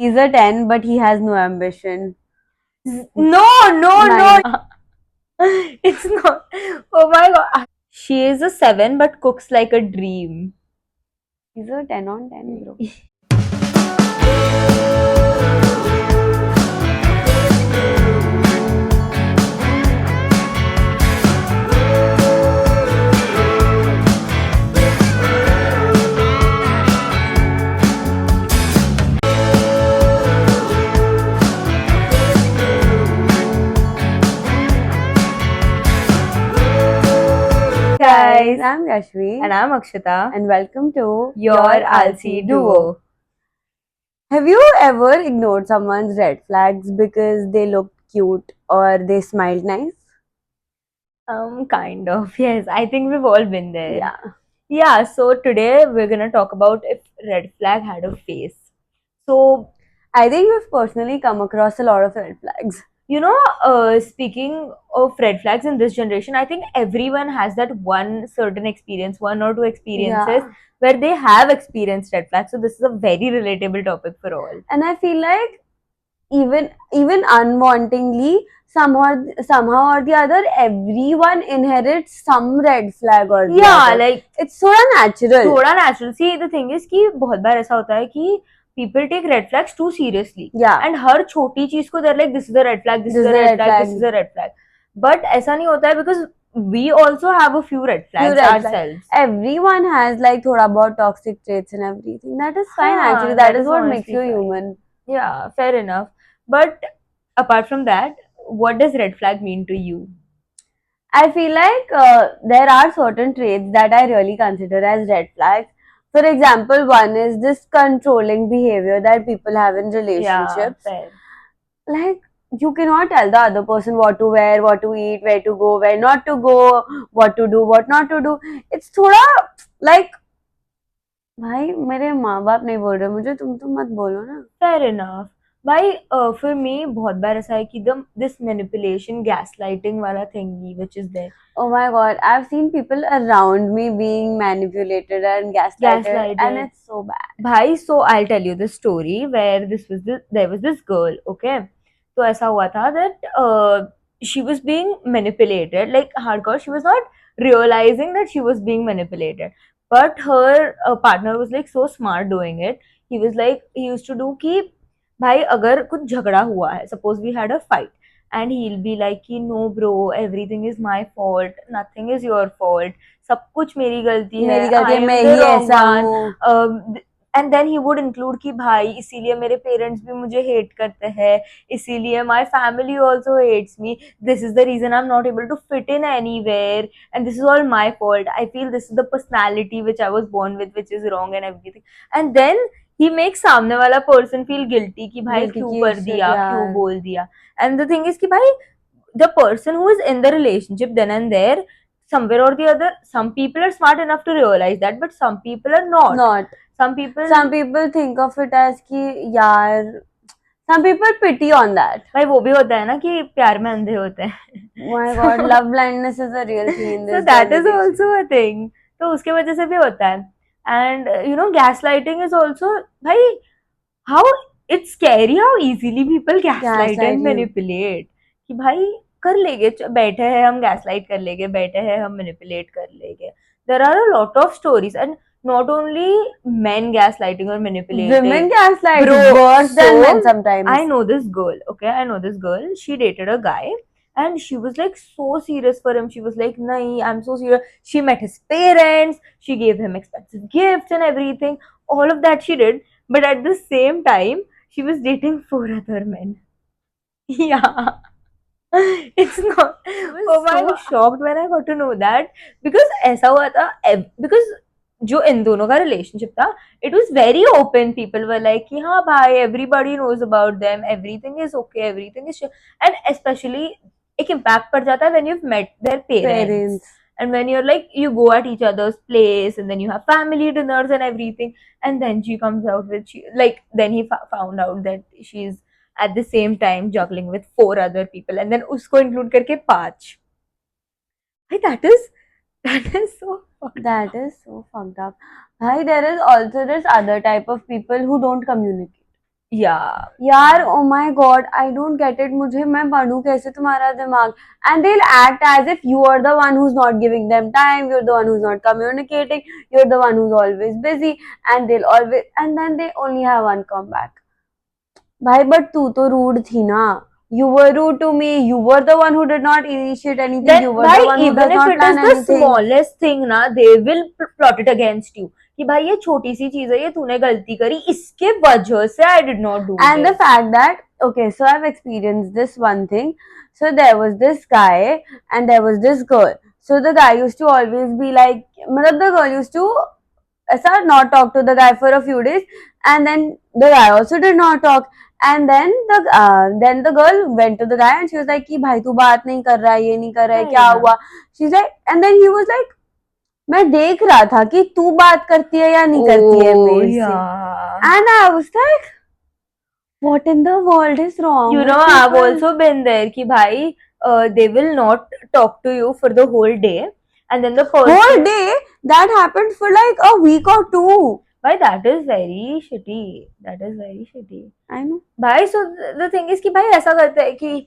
He's a 10, but he has no ambition. No, no, no. Nine. It's not. Oh my god. She is a 7 but cooks like a dream. He's a 10 on 10, bro. Guys, I'm Yashvi. and I'm Akshita. And welcome to Your Alsi Duo. Have you ever ignored someone's red flags because they looked cute or they smiled nice? Kind of. Yes, I think we've all been there. Yeah. Yeah, so today we're gonna talk about if red flag had a face. So, I think we've personally come across a lot of red flags. speaking of red flags in this generation, I think everyone has that one certain experience, one or two experiences Yeah. where they have experienced red flags. So this is a very relatable topic for all. And I feel like even unwantingly, somehow or the other, everyone inherits some red flag or the Yeah, other. like It's so natural. थोड़ा natural. See, the thing is कि बहुत बार ऐसा होता है कि people take red flags too seriously. Yeah. And हर छोटी चीज को they're like, this is a red flag, this is a red flag, this is a red flag. But ऐसा नहीं होता है because we also have a few red flags ourselves. Everyone has like thoda bahut toxic traits and everything. That is fine हाँ, actually. that That is is what makes honestly you fine. human. Yeah, fair enough. But apart from that, what does red flag mean to you? I feel like there are certain traits that I really consider as red flags. For example, one is this controlling behavior that people have in Yeah, relationships. fair. Like, you cannot tell the other person what to wear, what to eat, where to go, where not to go, what to do, what not to do. It's thoda like, भाई मेरे माँ बाप नहीं बोल रहे मुझे, तुम तो मत बोलो ना. Fair enough. भाई for me बहुत बार ऐसा है कि this manipulation gaslighting वाला thingy which is there. Oh my god, I've seen people around me being manipulated and gaslighted, and it's so bad. भाई, so I'll tell you the story where there was this girl, okay? तो ऐसा हुआ था that she was being manipulated like hardcore. She was not realizing that she was being manipulated, but her partner was like so smart doing it. He used to do कि भाई अगर कुछ झगड़ा हुआ है, suppose we had a fight, and he'll be like कि no bro, everything is my fault, nothing is your fault, सब कुछ मेरी गलती है, I am मैं the ही wrong ऐसा one. हूँ. And then he would include कि भाई इसीलिए मेरे पेरेंट्स भी मुझे हेट करते हैं, इसीलिए my family also hates me, this is the reason I am not able to fit in anywhere and this is all my fault, I feel this is the personality which I was born with which is wrong and everything. And then he make सामने वाला person feel guilty कि भाई क्यों कर दिया, क्यों बोल दिया. एंड द थिंग इज कि भाई the person who is in the relationship then and there, somewhere or the other, some people are smart enough to realize that, but some people are not. Some people think of it as कि यार, some people pity on that. भाई वो भी होता है ना कि प्यार में अंधे होते हैं. My god, love blindness is a real thing in this So that is generation. also a thing. तो उसके वजह से भी होता है. And gaslighting is also, भाई, how it's scary how easily people gaslight and manipulate. कि भाई कर लेंगे, बैठे हैं हम गैसलाइट कर लेंगे, बैठे हैं हम मैनिपुलेट कर लेंगे. There are a lot of stories, and not only men gaslighting or manipulating. Women gaslight Bro, worse than so men sometimes. I know this girl, okay? I know this girl. She dated a guy, and she was like so serious for him. She was like, nahi, I'm so serious. She met his parents. She gave him expensive gifts and everything. All of that she did. But at the same time, she was dating 4 other men. Yeah. It's not. Oh my god, shocked when I got to know that, because ऐसा हुआ था because जो इन दोनों का relationship था, it was very open. People were like कि हाँ भाई, everybody knows about them, everything is okay, everything is sure. And especially एक impact पड़ जाता है when you've met their parents. And when you're like, you go at each other's place, and then you have family dinners and everything, and then she comes out with then he found out that she's at the same time juggling with 4 other people, and then usko include करके 5. Hey, that is so fucked That is so fucked up. Bhai, there is also this other type of people who don't communicate. Yeah. यार oh my god, I don't get it. मुझे मैं पढ़ूं कैसे तुम्हारा दिमाग? And they'll act as if you are the one who's not giving them time, you're the one who's not communicating, you're the one who's always busy, and they'll always, and then they only have one comeback. भाई but तू तो rude थी ना. You were rude to me. You were the one who did not initiate anything. Then You were why, the one who even does if not it is plan the anything. smallest thing ना, they will plot it against you कि भाई ये छोटी सी चीज है, ये तूने गलती करी, इसके वजह से I did not do And the this. fact that, okay, so I've experienced this one thing. So there was this guy and there was this girl. So the guy used to always be like, matlab the girl used to ऐसा not talk to the guy for a few days, and then the guy also did not talk. And then the girl went to the guy and she was like कि भाई तू बात नहीं कर रहा है, ये नहीं कर रहा है, क्या Yeah. हुआ? She's like, and then he was like, मैं देख रहा था कि तू बात करती है या नहीं करती है Oh, मेरे से. yeah. And I was like, what in the world is wrong You with know, I've people? also been there कि भाई they will not talk to you for the whole day, and then the person Whole day? That happened for like a week or two. भाई that is very shitty. That is very shitty. I know. भाई so the thing is कि भाई ऐसा करते हैं कि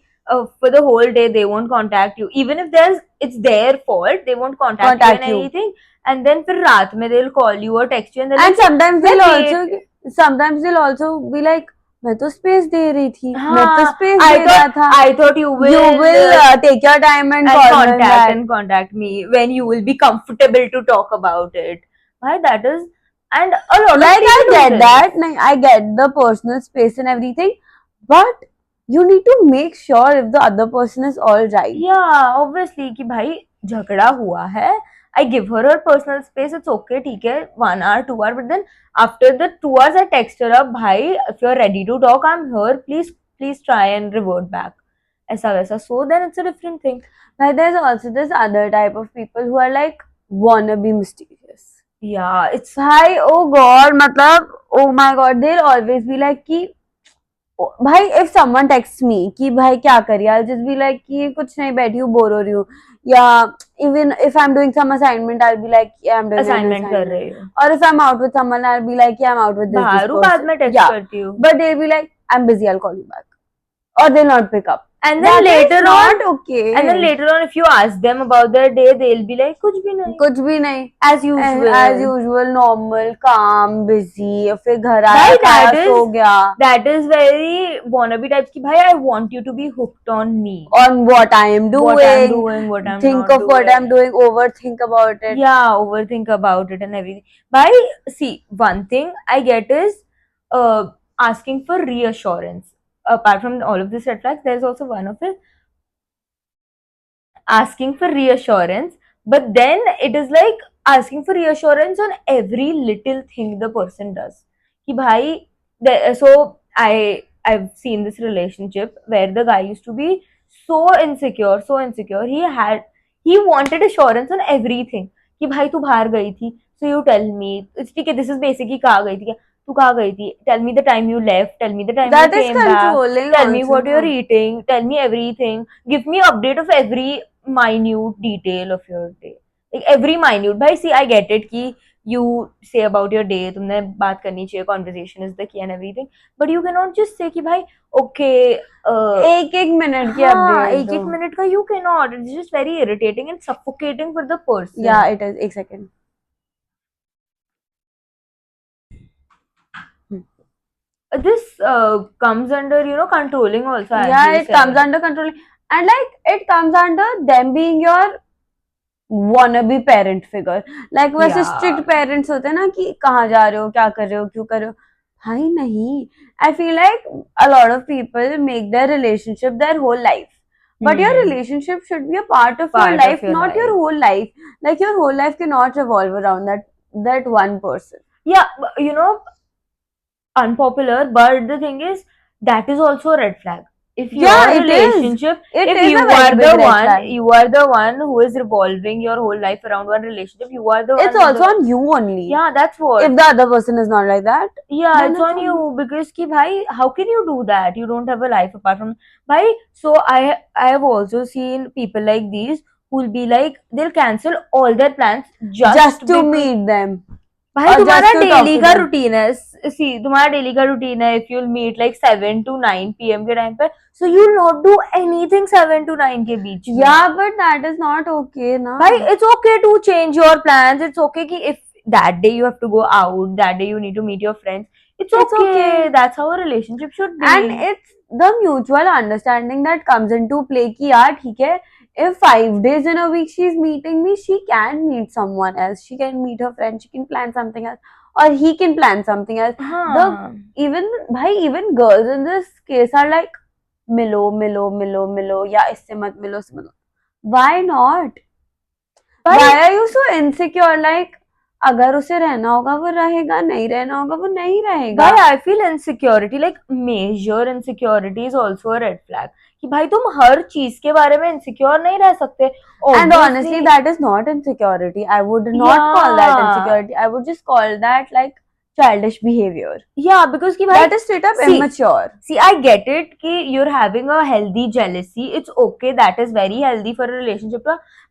for the whole day they won't contact you, even if it's their fault, they won't contact you Contact in you. anything, and then फिर रात में they'll call you or text you and they're And like sometimes they'll also be like, मैं तो space दे रही थी, मैं तो हाँ, space दे रहा था. I thought you will Take your time and and call me back. contact me when you will be comfortable to talk about it. Why that is, and a lot Like of I people do get this. that, like, I get the personal space and everything, but you need to make sure if the other person is all right. Yeah, obviously कि भाई झगड़ा हुआ है, I give her her personal space, it's okay, ठीक है, 1 hour, 2 hour, but then after the 2 hours I text her up, भाई, if you're ready to talk, I'm here, please try and revert back. ऐसा वैसा, so then it's a different thing. Like there's also this other type of people who are like wanna be mysterious. Yeah, it's भाई oh god, मतलब oh my god, they'll always be like कि भाई if someone texts me कि भाई क्या करिए, I'll just be like कि कुछ नहीं, बैठी हूँ, बोर हो रही हूँ. या even if I'm doing some assignment, I'll be like yeah, I'm doing an assignment कर assignment. रही हूँ. Or if I'm out with someone, I'll be like yeah, I'm out with this बाहर person. बाद में text Yeah. करती हूँ. But they'll be like I'm busy, I'll call you back. Or they'll not pick up. And then That is later not on, okay. and then later on, if you ask them about their day, they'll be like, कुछ भी नहीं. कुछ भी नहीं. As usual. As usual, normal, calm, busy. फिर घर आया, भाई, खाया, that सो is गया. that is very wannabe types की भाई, I want you to be hooked on me. On what I am doing. What I'm doing, what I'm Think not of what doing. I'm doing, overthink about it. Yeah, overthink about it and everything. Bhai, see, one thing I get is asking for reassurance. Apart from all of these red flags, there's also one of it, asking for reassurance, but then it is like asking for reassurance on every little thing the person does. Ki bhai, so I've seen this relationship where the guy used to be so insecure, so insecure. He wanted assurance on everything. कि भाई तू बाहर गई थी, so you tell me. ठीक है, this is basically कहाँ गई थी क्या? तू कहाँ गई थी? Tell me the time you left. Tell me the time That you is came back. controlling Tell me also, what you're no? eating. Tell me everything. Give me update of every minute detail of your day. Like every minute. भाई, see, I get it कि you say about your day, तुमने बात करनी चाहिए, conversation is the key and everything. But you cannot just say कि भाई, okay. एक minute की हाँ, update एक दो. मिनट का you cannot. It's just very irritating and suffocating for the person. Yeah, it is. एक second. This comes under, controlling also. As Yeah, you it said. comes under controlling. And like, it comes under them being your wannabe parent figure. Like वैसे Yeah. strict parents होते हैं ना कि कहाँ जा रहे हो, क्या कर रहे हो, क्यों कर रहे हो. भाई नहीं. I feel like a lot of people make their relationship their whole life. But your relationship should be a part of your life, not your whole life. Like your whole life cannot revolve around that one person. Yeah, unpopular, but the thing is, that is also a red flag. If your relationship, if you are the one, you are the one who is revolving your whole life around one relationship, you are the one. It's also on you only. Yeah, that's what. If the other person is not like that. Yeah, it's on you, because ki bhai, how can you do that? You don't have a life apart from bhai. So I have also seen people like these who'll be like, they'll cancel all their plans just to meet them. भाई Or तुम्हारा just to talk daily to का them. Routine है, सी तुम्हारा daily का routine है, if you'll meet like 7 to 9 PM के time पे, so you'll not do anything 7 to 9 के बीच में. Yeah, but that is not okay, na. भाई it's okay to change your plans, it's okay कि if that day you have to go out, that day you need to meet your friends, it's It's okay. okay. That's how a relationship should be. And it's the mutual understanding that comes into play कि यार ठीक है, if 5 days in a week she's meeting me, she can meet someone else, she can meet her friend, she can plan something else, or he can plan something else. The हाँ even girls in this case are like मिलो मिलो मिलो मिलो या इससे मत मिलो इससे मत. Why not? भाई Why are you so insecure? Like अगर उसे रहना होगा वो रहेगा, नहीं रहना होगा वो नहीं रहेगा. भाई I feel insecurity, like major insecurity is also a red flag. कि भाई तुम हर चीज के बारे में insecure नहीं रह सकते. And Obviously, honestly, that is not insecurity. I would not call that yeah, insecurity. I would just call that like childish behavior. yeah, because कि भाई That is straight up see, immature. see, I get it कि you're having a healthy jealousy. It's okay. That is very healthy for a relationship.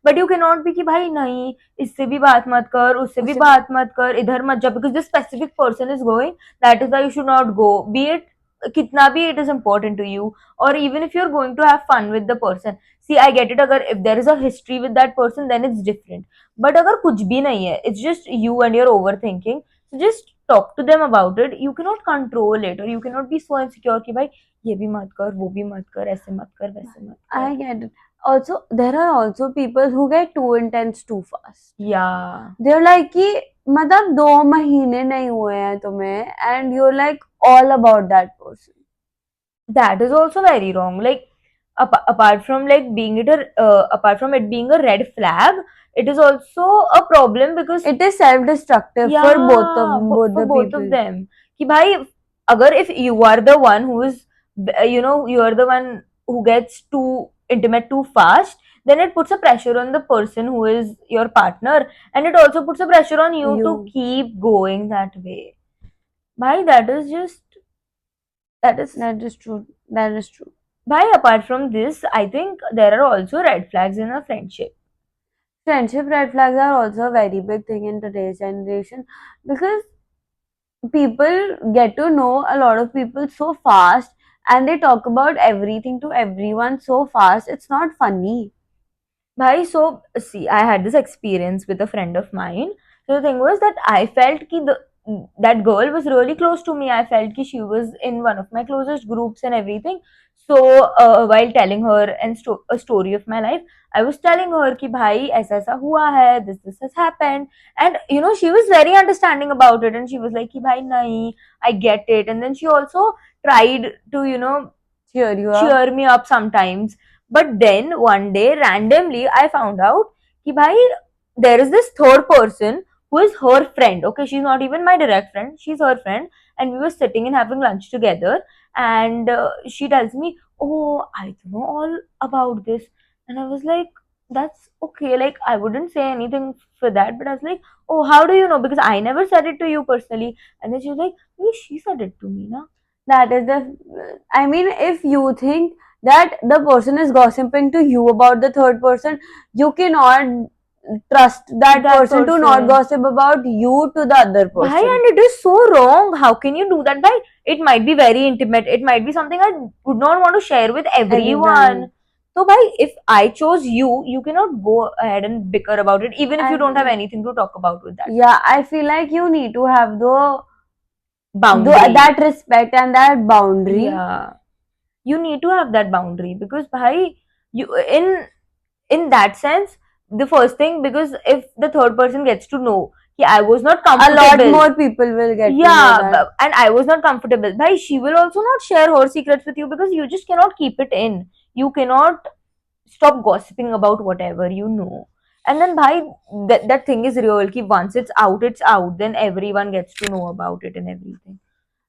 But you cannot be कि भाई नहीं इससे भी बात मत कर, उससे भी उससे- बात मत कर, इधर मत जा, because this specific person is going. That is why you should not go. Be it कितना भी it is important to you, or even if you're going to have fun with the person. See, I get it. अगर if there is a history with that person, then it's different. But अगर कुछ भी नहीं है, it's just you and you're overthinking. So just talk to them about it. You cannot control it, or you cannot be so insecure कि भाई ये भी मत कर, वो भी मत कर, ऐसे मत कर, वैसे मत कर. I get it. Also, there are also people who get too intense too fast. Yeah. They're like कि मतलब 2 महीने नहीं हुए हैं तुम्हें, and you're like all about that person. That is also very wrong. Like apart from like being it a apart from it being a red flag, it is also a problem because It is self-destructive yeah, for both for the both people. of them. कि भाई अगर if you are the one who is you are the one who gets too intimate too fast, then it puts a pressure on the person who is your partner, and it also puts a pressure on you to You. keep going that way. Bhai, that is just that is That is true. That is true. Bhai, apart from this, I think there are also red flags in a friendship. Friendship red flags are also a very big thing in today's generation because people get to know a lot of people so fast and they talk about everything to everyone so fast. It's not funny. Bhai, so see, I had this experience with a friend of mine. So the thing was that I felt that girl was really close to me. I felt she was in one of my closest groups and everything. So while telling her a story of my life, I was telling her कि भाई ऐसा ऐसा हुआ है, this has happened, and she was very understanding about it, and she was like कि भाई नहीं, I get it, and then she also tried to Cheer you up. cheer me up sometimes. But then one day randomly I found out कि भाई there is this third person who is her friend. Okay, she's not even my direct friend, she's her friend, and we were sitting and having lunch together, and she tells me, oh, I know all about this. And I was like, that's okay, like I wouldn't say anything for that, but I was like, oh, how do you know? Because I never said it to you personally. And then she was like, maybe she said it to me na. That is I mean, if you think that the person is gossiping to you about the third person, you cannot trust that person to not person. gossip about you to the other Bhai, person. and it is so wrong. How can you do that? Bhai, it might be very intimate. It might be something I would not want to share with everyone. Everyone. So, bhai, if I chose you, you cannot go ahead and bicker about it, even if you don't have anything to talk about with that. Yeah, I feel like you need to have Boundary. that respect and that boundary. Yeah. You need to have that boundary because, bhai, you in that sense, the first thing, because if the third person gets to know I was not A comfortable, lot more people will get to know that. and I was not comfortable, bhai, she will also not share her secrets with you because you just cannot keep it in. You cannot stop gossiping about whatever you know. And then bhai, that thing is real ki once it's out, then everyone gets to know about it and everything.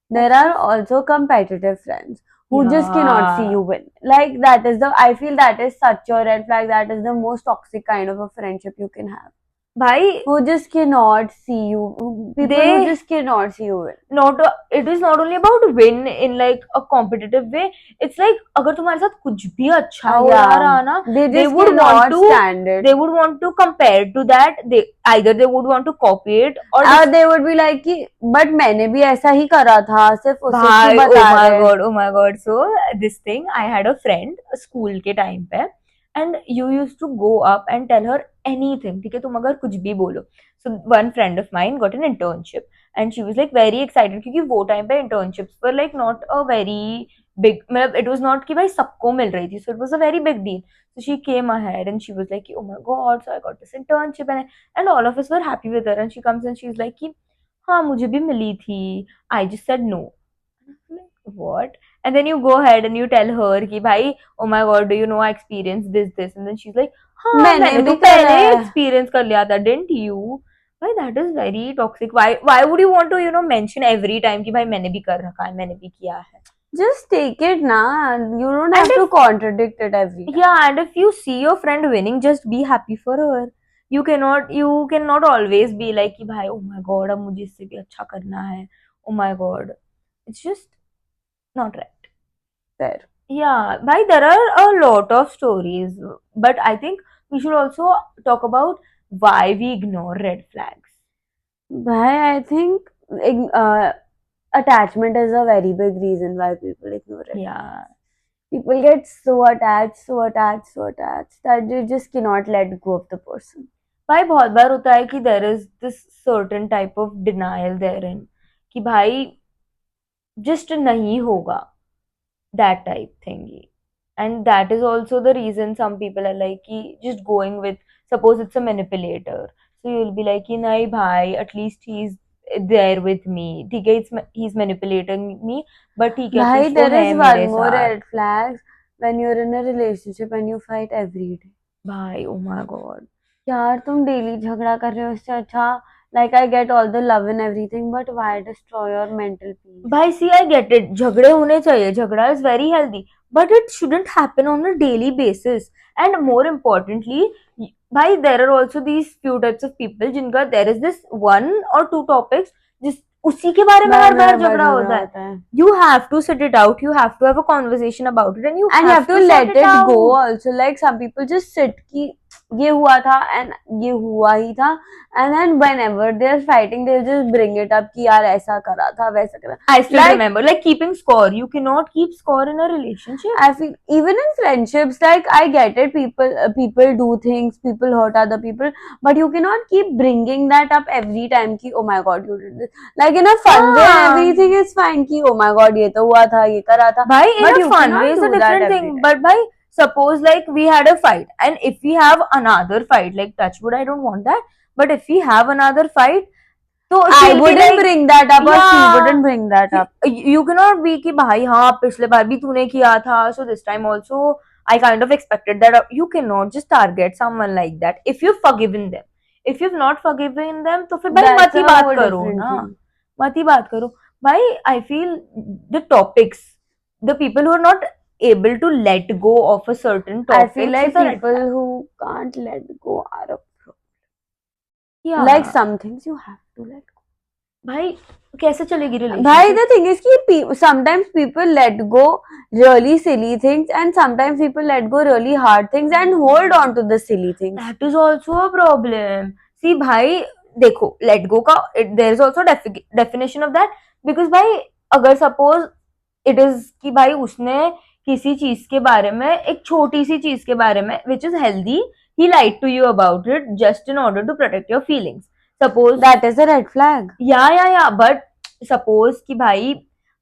There are also competitive friends who just cannot see Yeah. you win. Like that is I feel that is such a red flag. That is the most toxic kind of a friendship you can have. भाई who just cannot see you, people who they just cannot see you win. not it is not only about win in like a competitive way. It's like अगर तुम्हारे साथ कुछ भी अच्छा हो जा Yeah, रहा ना, they they just would want cannot to stand it. they would want to compare to that. They either they would want to copy it or और they would be like कि but मैंने भी ऐसा ही करा था, सिर्फ उसे क्यों भाई बता रहे. oh my god, so this thing I had a friend school के time पे, and you used to go up and tell her anything, ठीक है, तुम अगर कुछ भी बोलो. So one friend of mine got an internship and she was like very excited क्योंकि वो time पे internships were like not a very big, मतलब it was not कि भाई सबको मिल रही थी, so it was a very big deal. So she came ahead and she was like, oh my god, so I got this internship, and all of us were happy with her, and she comes and she's like कि हाँ मुझे भी मिली थी, I just said no. Like, what? And then you go ahead and you tell her कि भाई oh my god, do you know I experienced this, and then she's like हाँ मैंने मैंने तो भी करा पहले है. experience कर लिया था, didn't you? भाई that is very toxic. Why would you want to mention every time कि भाई मैंने भी कर रखा है, मैंने भी किया है. Just take it na, you don't And have to if contradict it every time. yeah, and if you see your friend winning, just be happy for her. You cannot always be like कि भाई oh my god अब मुझे इससे भी अच्छा करना है. Oh my god, it's just not right. Fair. Yeah, bhai, there are a lot of stories, but I think we should also talk about why we ignore red flags. Bhai, I think uh, attachment is a very big reason why people ignore it. Yeah, People get so attached, so attached, so attached that they just cannot let go of the person. भाई बहुत बार होता है कि there is this certain type of denial therein कि भाई just नहीं होगा, that type thingy. And that is also the reason some people are like कि just going with, suppose it's a manipulator, so you'll be like कि नहीं भाई at least he's there with me, ठीक है, he's manipulating me, but ठीक है at Bhai, least वो there है is मेरे one more साथ. red flag when you're in a relationship and you fight every day. भाई oh my god. यार तुम डेली झगड़ा कर रहे हो, इससे अच्छा like I get all the love and everything, but why destroy your mental peace? भाई see I get it, झगड़े होने चाहिए, झगड़ा is very healthy, but it shouldn't happen on a daily basis. And more importantly, भाई there are also these few types of people जिनका there is this one or two topics जिस उसी के बारे में बार हर बार बार झगड़ा झगड़ा होता है. होता है. You have to sit it out, you have to have a conversation about it, and you And you have to sort let it out. go also. Like some people just sit कि ये हुआ था and ये हुआ ही था, and then whenever they're fighting they'll just bring it up कि यार ऐसा करा था वैसा करा. I still Like, remember, like keeping score. You cannot keep score in a relationship. I feel even in friendships, like I get it, people do things, people hurt other people, but you cannot keep bringing that up every time कि oh my god you did this. Like in a fun way हाँ. everything is fine कि oh my god ये तो हुआ था, ये करा था. Bhai, in But a you fun cannot way is a do that different every thing. time. But bhai, suppose like we had a fight, and if we have another fight, like touch wood, I don't want that. But if we have another fight, so I she'll be wouldn't like, bring that up, or she yeah, wouldn't bring that up. you cannot be कि भाई हाँ पिछले बार भी तूने किया था, so this time also I kind of expected that. You cannot just target someone like that. If you've forgiven them, if you've not forgiven them, तो फिर भाई That's मत ही a बात whole करो different ना, thing. मत ही बात करो. भाई I feel the topics, the people who are not able to let go of a certain I topic feel like is a red people flag. who can't let go are a problem. Yeah. Like some things you have to let go. भाई कैसे चलेगी Bhai, relationship? the thing is कि sometimes people let go really silly things, and sometimes people let go really hard things and hold on to the silly things. That is also a problem. See भाई देखो let go का there is also definition of that, because भाई अगर suppose it is कि भाई उसने किसी चीज के बारे में, एक छोटी सी चीज के बारे में which is healthy, he lied to you about it just in order to protect your feelings. Suppose That is a red flag. yeah, but suppose कि भाई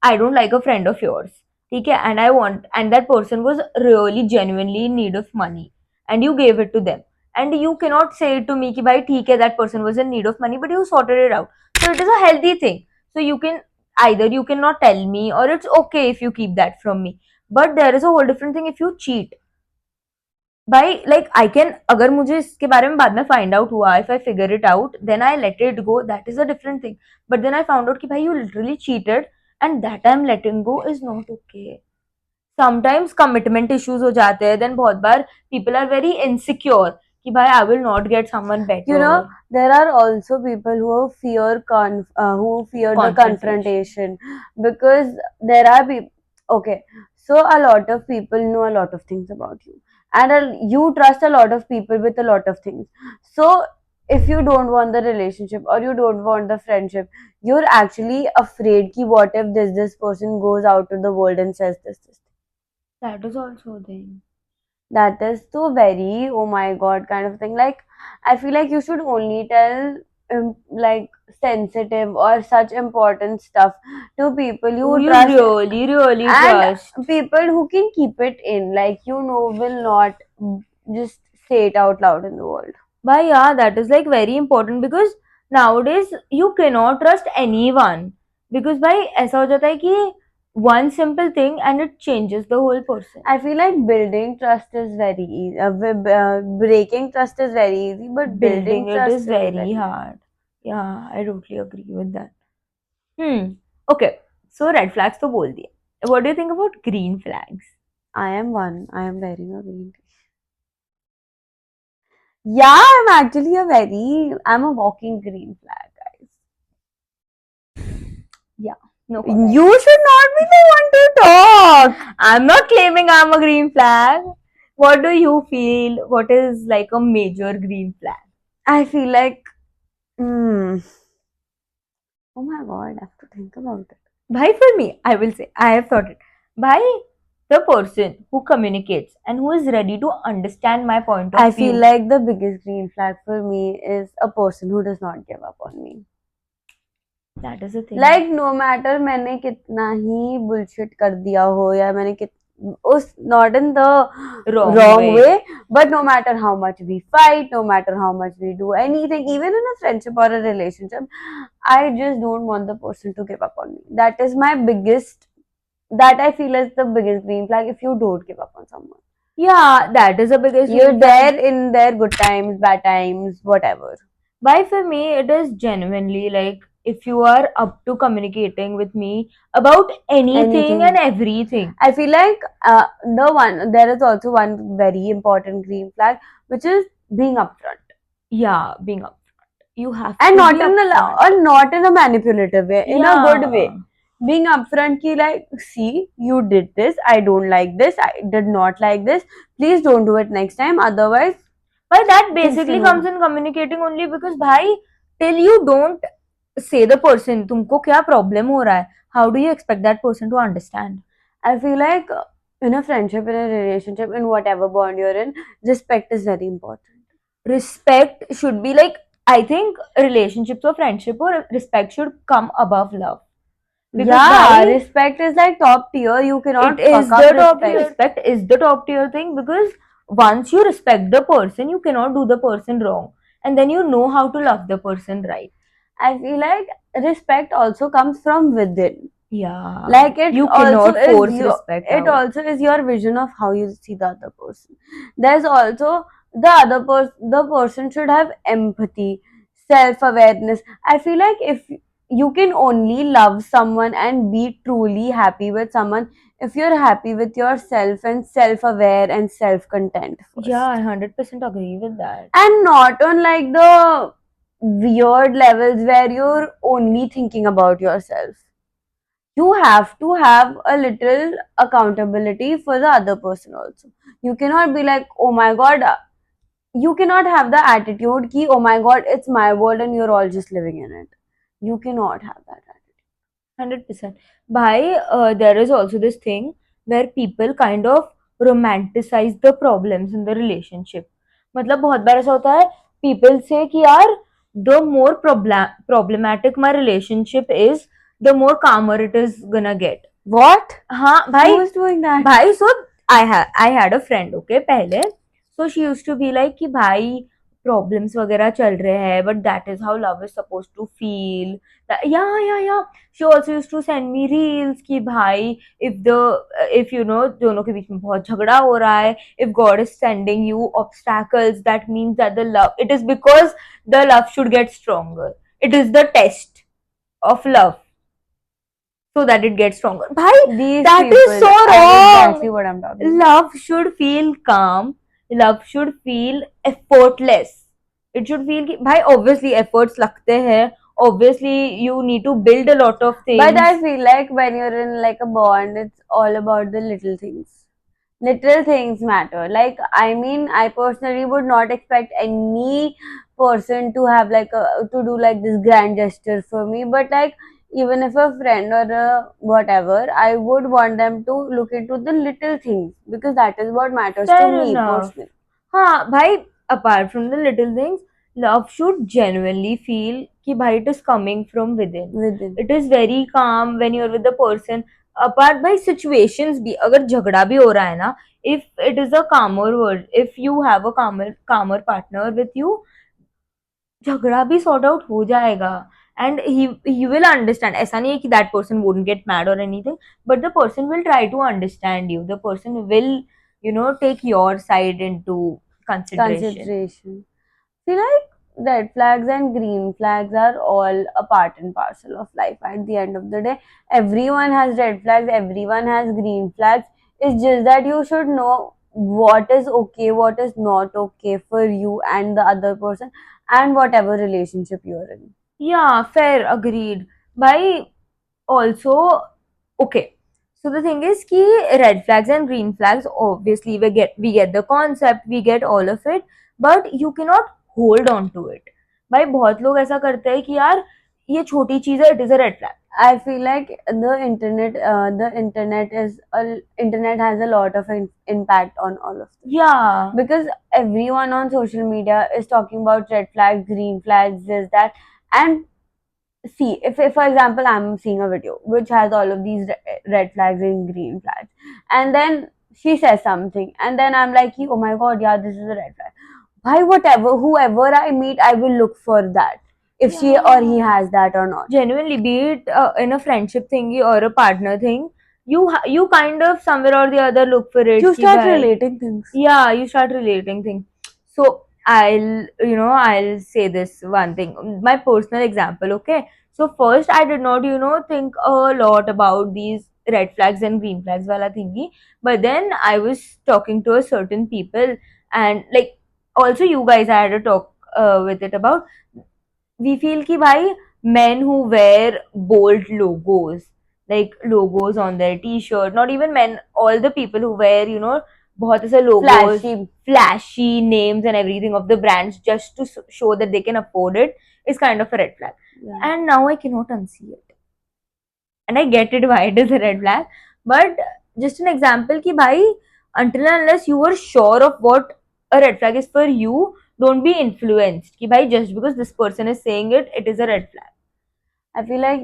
I don't like a friend of yours, ठीक है, and that person was really genuinely in need of money, and you gave it to them, and you cannot say to me कि भाई ठीक है that person was in need of money, but you sorted it out, so it is a healthy thing. So you can either you cannot tell me, or it's okay if you keep that from me, but there is a whole different thing if you cheat. भाई like I can, अगर मुझे इसके बारे में बाद में find out हुआ, if I figure it out, then I let it go, that is a different thing. But then I found out कि भाई you literally cheated, and that I'm letting go is not okay. Sometimes commitment issues हो जाते हैं, then बहुत बार people are very insecure कि भाई I will not get someone better. You know, there are also people who fear the confrontation, because there are people. Okay, so a lot of people know a lot of things about you, and you trust a lot of people with a lot of things. So if you don't want the relationship or you don't want the friendship, you're actually afraid ki what if this person goes out to the world and says this. That is also a thing. That is so very, oh my god, kind of thing. Like, I feel like you should only tell like sensitive or such important stuff to people Who you you trust, really and trust. people who can keep it in, like, will not just say it out loud in the world. But yeah, that is like very important because nowadays you cannot trust anyone because भाई ऐसा हो जाता है कि one simple thing and it changes the whole person. I feel like building trust is very easy. Breaking trust is very easy, but building Building it trust is very hard. Yeah, I totally agree with that. Okay, so red flags तो बोल दिए. What do you think about green flags? I am one. I am wearing a green t-shirt. Yeah, I'm a walking green flag, guys. Yeah, no You comment. should not be the one to talk. I'm not claiming I'm a green flag. What do you feel? What is like a major green flag? I feel like, oh my god, I have to think about it. Bhai, for me, I will say, I have thought it. Bhai, the person who communicates and who is ready to understand my point of I view. feel like the biggest green flag for me is a person who does not give up on me. That is the thing. Like, no matter मैंने कितना ही bullshit कर दिया हो या मैंने not in the wrong way, but no matter how much we fight, no matter how much we do anything, even in a friendship or a relationship, I just don't want the person to give up on me. That is my biggest, that I feel is the biggest green flag, if you don't give up on someone. Yeah, that is the biggest You're green flag. there in their good times, bad times, whatever. Why for me, it is genuinely like if you are up to communicating with me about anything and everything. I feel like there is also one very important green flag, which is being upfront. Yeah, being upfront. You have And to not be in upfront. not in a manipulative way, in a Yeah. good way. Being upfront ki like, see, you did this, I don't like this, I did not like this, please don't do it next time, otherwise. But that basically comes in communicating only because bhai, till you don't say the person तुमको क्या problem हो रहा है, how do you expect that person to understand? I feel like in a friendship, in a relationship, in whatever bond you're in, respect is very important. Respect should be like, I think relationships or friendship or respect should come above love. Because Yeah, respect is like top tier. You cannot it is fuck the up top respect. tier. Respect is the top tier thing because once you respect the person, you cannot do the person wrong, and then you know how to love the person right. I feel like respect also comes from within. Yeah, Like it you also cannot force is your, respect it out. also is your vision of how you see the other person. There's also the other person. The person should have empathy, self-awareness. I feel like if you can only love someone and be truly happy with someone if you're happy with yourself and self-aware and self-content first. Yeah, I 100% agree with that. And not on like the weird levels where you're only thinking about yourself. You have to have a little accountability for the other person also. You cannot be like, oh my god, you cannot have the attitude ki, oh my god, it's my world and you're all just living in it. You cannot have that attitude. 100%. Bhai, there is also this thing where people kind of romanticize the problems in the relationship. मतलब बहुत बार ऐसा होता है people say कि यार the more problematic my relationship is, the more calmer it is gonna get. What? हाँ भाई. Who is doing that? भाई, so I had a friend, okay, पहले. So she used to be like कि भाई problems वगैरह चल रहे हैं, but that is how love is supposed to feel. Yeah. She also used to send me reels कि भाई if you know दोनों के बीच में बहुत झगड़ा हो रहा है, if God is sending you obstacles, that means that it is because the love should get stronger. It is the test of love so that it gets stronger. Bhai, that is so wrong. Exactly what I'm talking about. Love should feel calm. love should feel effortless. It should feel कि भाई obviously efforts लगते हैं, obviously you need to build a lot of things. But I feel like when you're in like a bond, it's all about the little things. Little things matter. Like, I mean, I personally would not expect any person to have like to do like this grand gesture for me. But like, even if a friend or a whatever, I would want them to look into the little things because that is what matters to Fair me enough. personally. हाँ भाई, apart from the little things, love should genuinely feel कि भाई it is coming from within. Within. It is very calm when you're with the person. Apart भाई situations भी, अगर झगड़ा भी हो रहा है ना, if it is a calmer word, if you have a calmer partner with you, झगड़ा भी sort out हो जाएगा. And he will understand. ऐसा नहीं है कि that person won't get mad or anything, but the person will try to understand you. The person will, take your side into consideration. See, like red flags and green flags are all a part and parcel of life. At the end of the day, everyone has red flags, everyone has green flags. It's just that you should know what is okay, what is not okay for you and the other person, and whatever relationship you're in. Yeah, fair, agreed. By also, okay. So the thing is कि red flags and green flags, obviously we get the concept, we get all of it, but you cannot hold on to it. भाई बहुत लोग ऐसा करते हैं कि यार ये छोटी चीज है, it is a red flag. I feel like the internet has a lot of impact on all of this. Yeah. Because everyone on social media is talking about red flags, green flags, this, that, and see, if for example I'm seeing a video which has all of these red flags and green flags, and then she says something, and then I'm like, oh my god, yeah, this is a red flag. Why, whatever, whoever I meet, I will look for that. If she or he has that or not. Genuinely, be it in a friendship thingy or a partner thing, you kind of somewhere or the other look for it. You कि start भाई- relating things. Yeah, you start relating things. So I'll say this one thing, my personal example. Okay, so first I did not think a lot about these red flags and green flags wala thingy, but then I was talking to a certain people, and like also you guys I had a talk with it about. We feel कि भाई men who wear bold logos, like logos on their t-shirt, not even men, all the people who wear बहुत ऐसे logos, flashy names and everything of the brands just to show that they can afford it, is kind of a red flag. Yeah. And now I cannot unsee it. And I get it why it is a red flag, but just an example कि भाई until and unless you are sure of what a red flag is for you, don't be influenced कि भाई just because this person is saying it, it is a red flag. I feel like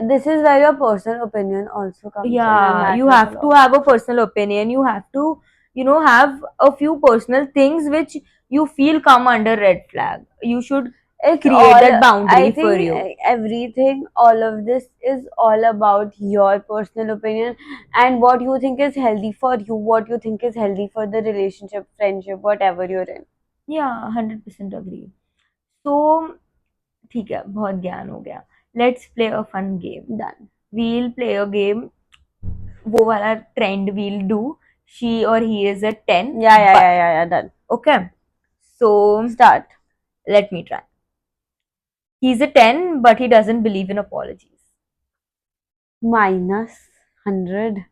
this is where your personal opinion also comes in. Yeah, and you matters a have to lot. have a personal opinion. You have to, have a few personal things which you feel come under red flag. You should It's create all, that boundary I for think you. everything, all of this is all about your personal opinion and what you think is healthy for you, what you think is healthy for the relationship, friendship, whatever you're in. Yeah, 100% agree. So, ठीक है, बहुत ज्ञान हो गया. Let's play a fun game. Done. We'll play a game. वो वाला trend we'll do. She or he is a 10. Yeah, done. Okay. So, Start. let me try. He's a 10, but he doesn't believe in apologies. Minus 100.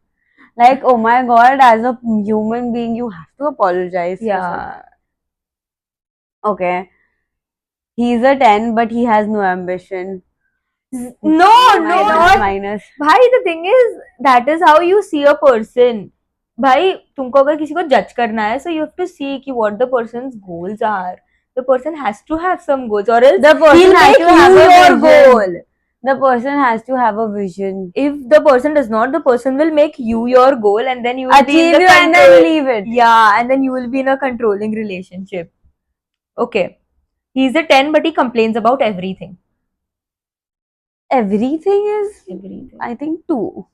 Like, oh my god, as a human being, you have to apologize. Yeah. Okay. He's a 10, but he has no ambition. No, Minus. भाई the thing is, that is how you see a person. भाई तुमको अगर किसी को जज करना है, so you have to see कि what the person's goals are. The person has to have some goals, or else The person he'll has make to have you a your vision. goal. The person has to have a vision. If the person does not, the person will make you your goal, and then you will be in Achieve the you and then leave it. Yeah, and then you will be in a controlling relationship. Okay, he's a 10, but he complains about everything. Everything is, Everything. I think, 2.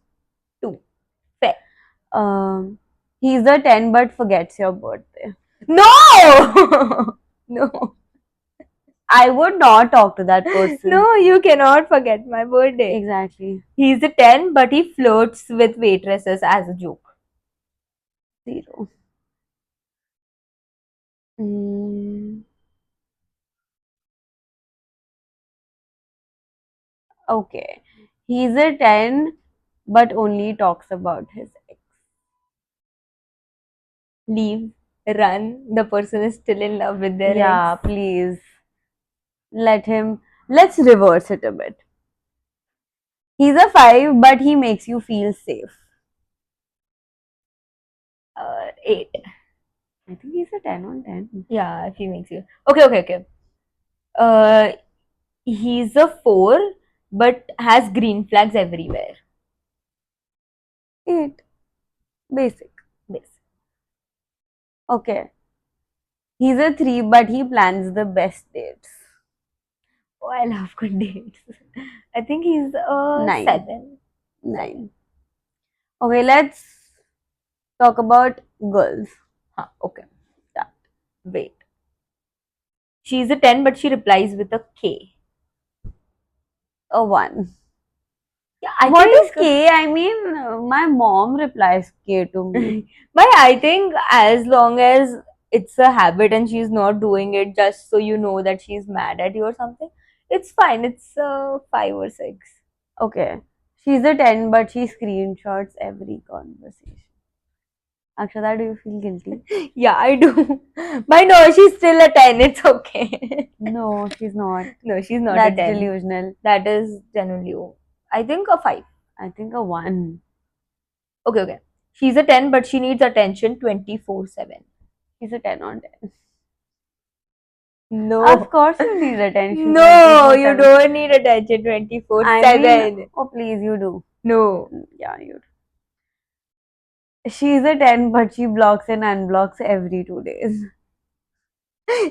2. Fair. He's a 10, but forgets your birthday. No! No. I would not talk to that person. No, you cannot forget my birthday. Exactly. He's a 10, but he flirts with waitresses as a joke. 0. Mm, okay. He's a 10, but only talks about his ex. Leave, run. The person is still in love with their Yeah, ex. please. Let's reverse it a bit. He's a 5, but he makes you feel safe. 8. I think he's a 10 on 10. Yeah, if he makes you. Okay, okay, okay. Uh, he's a 4, but has green flags everywhere. 8. Basic. This. Okay. He's a 3, but he plans the best dates. Oh, I love good dates. I think he's a 9. 7. 7. 9. Okay, let's talk about girls. Huh, okay. Start. Wait. She's a 10, but she replies with a K. A 1. Yeah, I What is think. K? I mean, my mom replies K to me. But I think as long as it's a habit and she's not doing it just so you know that she's mad at you or something, it's fine. It's 5 or 6. Okay. She's a 10, but she screenshots every conversation. Akshada, do you feel guilty? Yeah, I do. But no, she's still a 10. It's okay. No, she's not. No, she's not a That's 10. delusional. That is genuinely. I think a 5. I think a 1. Okay, okay. She's a 10, but she needs attention 24/7. She's a 10 on 10. Of No. course you need attention No, you 24/7. don't need attention I 24/7. mean, oh please, you do. No. Yeah, you do. She's a 10, but she blocks and unblocks every 2 days.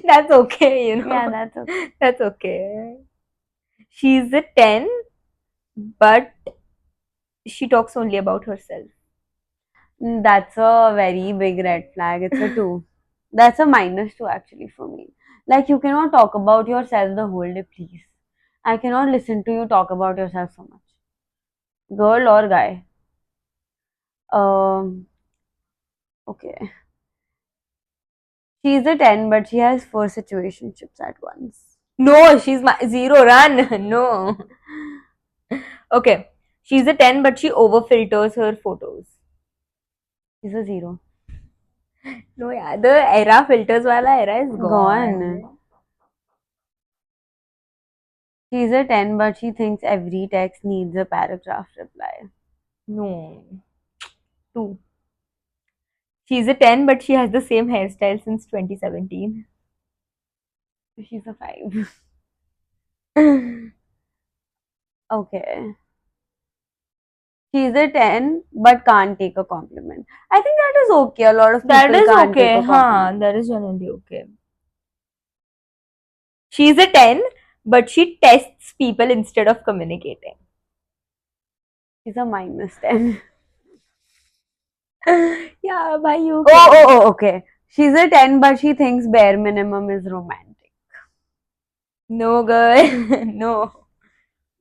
That's okay, Yeah, that's okay. That's okay. She's a 10, but she talks only about herself. That's a very big red flag. It's a 2. That's a -2 actually for me. Like, you cannot talk about yourself the whole day, please. I cannot listen to you talk about yourself so much. Girl or guy. Um, okay. She's a 10, but she has 4 situationships at once. No, she's my 0. Run. No. Okay. She's a 10, but she over filters her photos. She's a 0. No, yeah, the era filters wala era is gone. Gone. She's a 10, but she thinks every text needs a paragraph reply. No. 2. She's a 10, but she has the same hairstyle since 2017. She's a 5. Okay. She's a 10, but can't take a compliment. I think that is okay. A lot of people That is can't take okay. a compliment. That is generally okay. She's a 10, but she tests people instead of communicating. She's a -10. Yeah, bhai, you Okay. She's a 10, but she thinks bare minimum is romantic. No, girl. No.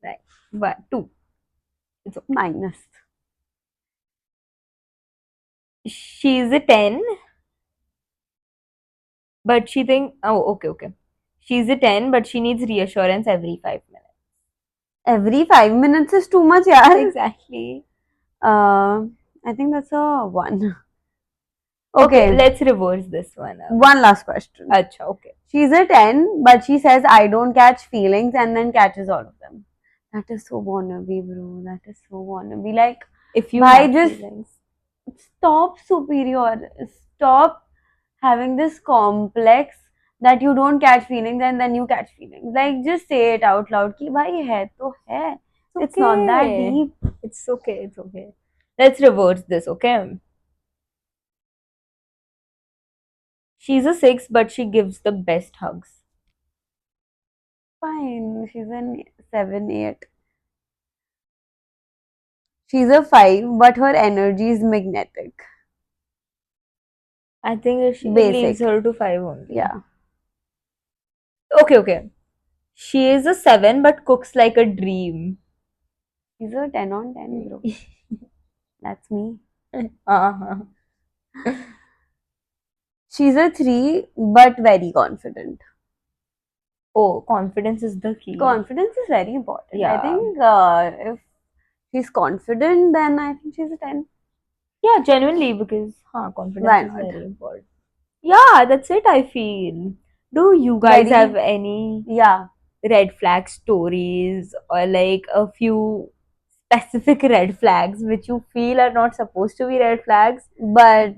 Right. But 2. It's okay. Minus. She's a 10, but she thinks. Oh, okay, okay. She's a 10, but she needs reassurance every 5 minutes. Every 5 minutes is too much, yeah. Exactly. I think that's a 1. Okay, Okay. let's reverse this one. One last question. Acha, okay. She's a 10, but she says, I don't catch feelings and then catches all of them. That is so wannabe, bro. That is so wannabe. Like, If you why have just feelings. stop superior. Stop having this complex that you don't catch feelings and then you catch feelings. Like, just say it out loud. Ki bhai hai to hai. It's not that Okay. deep. It's okay, it's okay. Let's reverse this, okay? She's a 6, but she gives the best hugs. Fine. She's a 7, 8. She's a 5, but her energy is magnetic. I think it leaves Basic. her to 5 only. Yeah. Okay, okay. She is a 7, but cooks like a dream. She's a 10 on 10, bro. That's me. Uh-huh. She's a 3, but very confident. Oh, confidence is the key. Confidence is very important. I Yeah. think if she's confident, then I think she's a 10. Yeah, genuinely, because confidence Why is not? very important. Yeah, that's it, I feel. Do you guys Very- have any Yeah. red flag stories or like a few specific red flags which you feel are not supposed to be red flags, But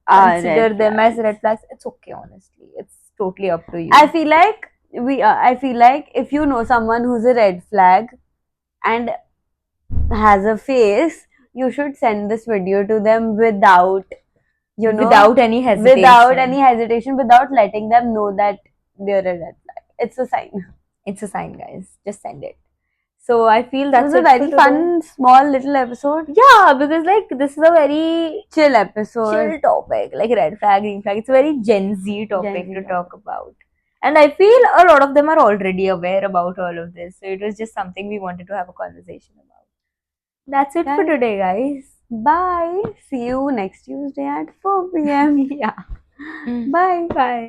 consider red them as flags. red flags? It's okay, honestly. It's totally up to you. I feel like I feel like if you know someone who's a red flag and has a face, you should send this video to them without, Without any hesitation. without any hesitation, without letting them know that they're a red flag. It's a sign. It's a sign, guys. Just send it. So I feel It that's was a it very for fun, small little episode. Yeah, because like this is a very Chill episode. chill topic, like red flag, green flag. It's a very Gen Z topic Gen Z to talk about. And I feel a lot of them are already aware about all of this. So it was just something we wanted to have a conversation about. That's it for Yeah. today, guys. Bye. See you next Tuesday at 4 p.m. Yeah. Bye. Bye.